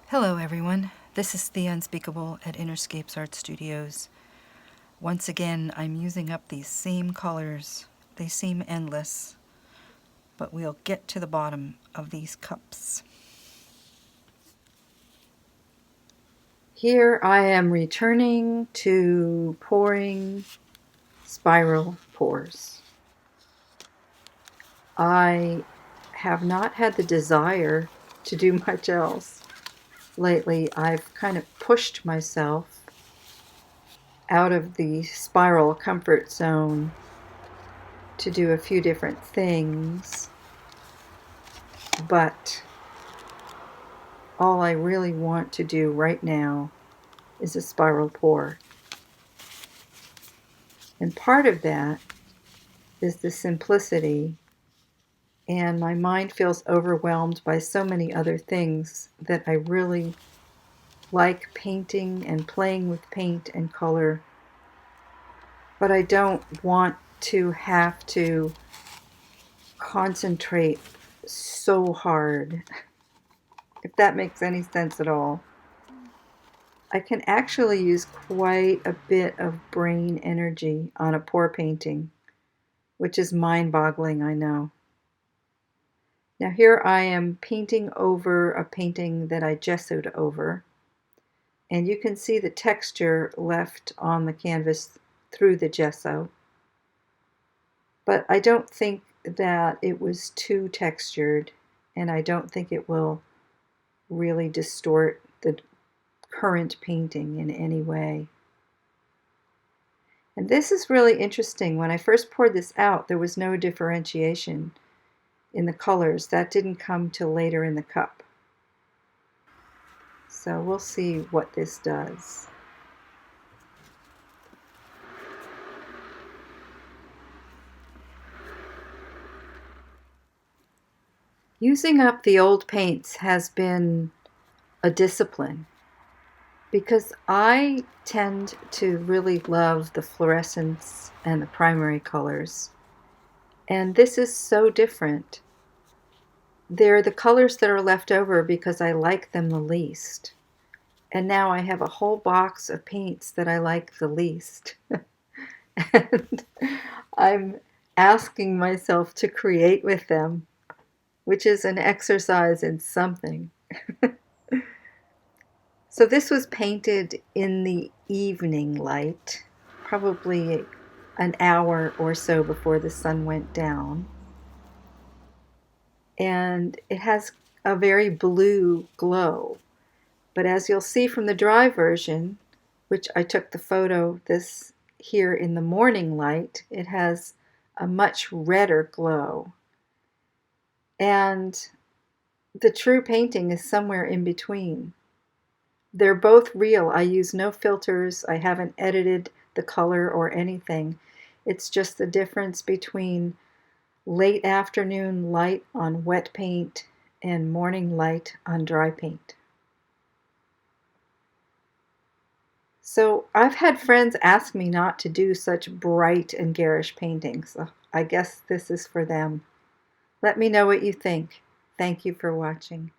Hello everyone, this is The Unspeakable at Innerscapes Art Studios. Once again, I'm using up these same colors. They seem endless, but we'll get to the bottom of these cups. Here I am returning to pouring spiral pours. I have not had the desire to do much else. Lately, I've kind of pushed myself out of the spiral comfort zone to do a few different things, but all I really want to do right now is a spiral pour. And part of that is the simplicity, and my mind feels overwhelmed by so many other things that I really like painting and playing with paint and color, but I don't want to have to concentrate so hard, if that makes any sense at all. I can actually use quite a bit of brain energy on a pour painting, which is mind-boggling, I know. Now here I am painting over a painting that I gessoed over, and you can see the texture left on the canvas through the gesso. But I don't think that it was too textured, and I don't think it will really distort the current painting in any way. And this is really interesting. When I first poured this out, there was no differentiation in the colors. That didn't come till later in the cup. So we'll see what this does. Using up the old paints has been a discipline because I tend to really love the fluorescence and the primary colors. And this is so different. They're the colors that are left over because I like them the least. And now I have a whole box of paints that I like the least. And I'm asking myself to create with them, which is an exercise in something. So this was painted in the evening light, probably an hour or so before the sun went down. And it has a very blue glow. But as you'll see from the dry version, which I took the photo this here in the morning light, it has a much redder glow. And the true painting is somewhere in between. They're both real. I use no filters. I haven't edited the color or anything. It's just the difference between late afternoon light on wet paint and morning light on dry paint. So I've had friends ask me not to do such bright and garish paintings. So I guess this is for them. Let me know what you think. Thank you for watching.